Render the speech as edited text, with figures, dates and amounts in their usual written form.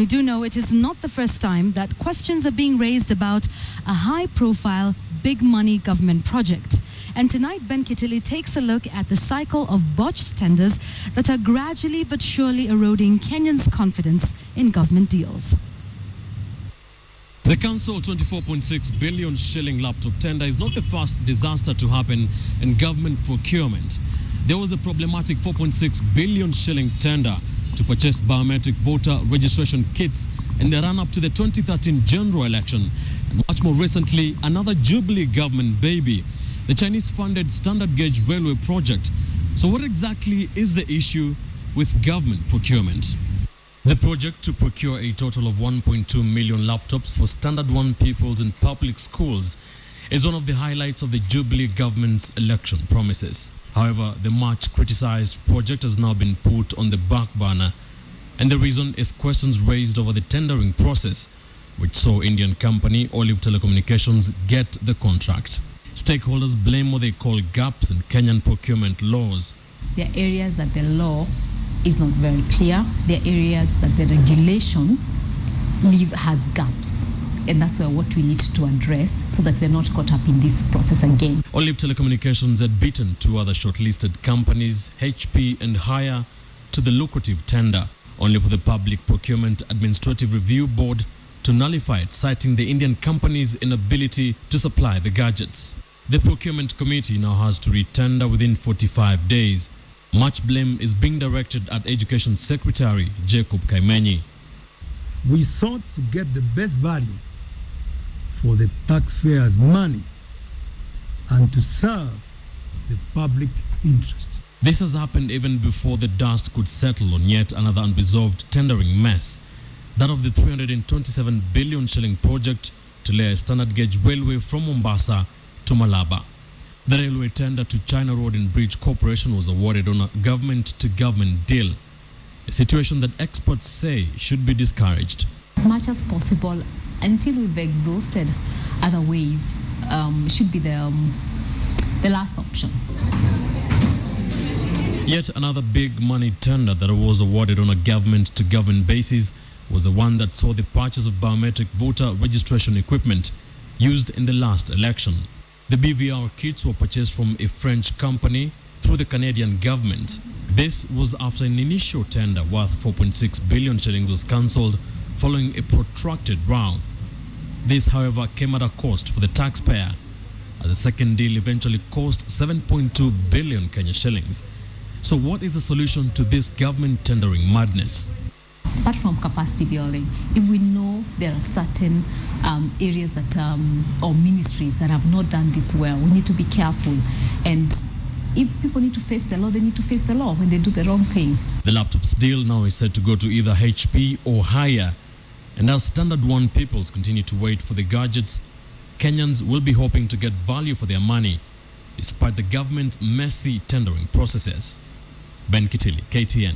we do know it is not the first time that questions are being raised about a high-profile, big-money government project. And tonight, Ben Kitilli takes a look at the cycle of botched tenders that are gradually but surely eroding Kenyans' confidence in government deals. The council 24.6 billion shilling laptop tender is not the first disaster to happen in government procurement. There was a problematic 4.6 billion shilling tender to purchase biometric voter registration kits in the run-up to the 2013 general election. And much more recently, another Jubilee government baby, the Chinese-funded standard gauge railway project. So what exactly is the issue with government procurement? The project to procure a total of 1.2 million laptops for standard 1 pupils in public schools is one of the highlights of the Jubilee government's election promises. However, the much criticized project has now been put on the back burner, and the reason is questions raised over the tendering process, which saw Indian company Olive Telecommunications get the contract. Stakeholders blame what they call gaps in Kenyan procurement laws. There are areas that the law is not very clear. There are areas that the regulations has gaps. And that's what we need to address so that we're not caught up in this process again. Olive Telecommunications had beaten 2 other shortlisted companies, HP and Hire, to the lucrative tender, only for the Public Procurement Administrative Review Board to nullify it, citing the Indian company's inability to supply the gadgets. The procurement committee now has to re-tender within 45 days. Much blame is being directed at Education Secretary Jacob Kaimenyi. We sought to get the best value for the taxpayers' money and to serve the public interest. This has happened even before the dust could settle on yet another unresolved tendering mess, that of the 327 billion shilling project to lay a standard gauge railway from Mombasa to Malaba. The railway tender to China Road and Bridge Corporation was awarded on a government-to-government deal, a situation that experts say should be discouraged. As much as possible, until we've exhausted other ways, should be the last option. Yet another big money tender that was awarded on a government-to-government basis was the one that saw the purchase of biometric voter registration equipment used in the last election. The BVR kits were purchased from a French company through the Canadian government. This was after an initial tender worth 4.6 billion shillings was cancelled following a protracted round. This, however, came at a cost for the taxpayer, as the second deal eventually cost 7.2 billion Kenya shillings. So what is the solution to this government tendering madness? Apart from capacity building, if we know there are certain areas that or ministries that have not done this well, we need to be careful. And if people need to face the law, they need to face the law when they do the wrong thing. The laptops deal now is set to go to either HP or Hire. And as standard 1 pupils continue to wait for the gadgets, Kenyans will be hoping to get value for their money, despite the government's messy tendering processes. Ben Kitilli, KTN.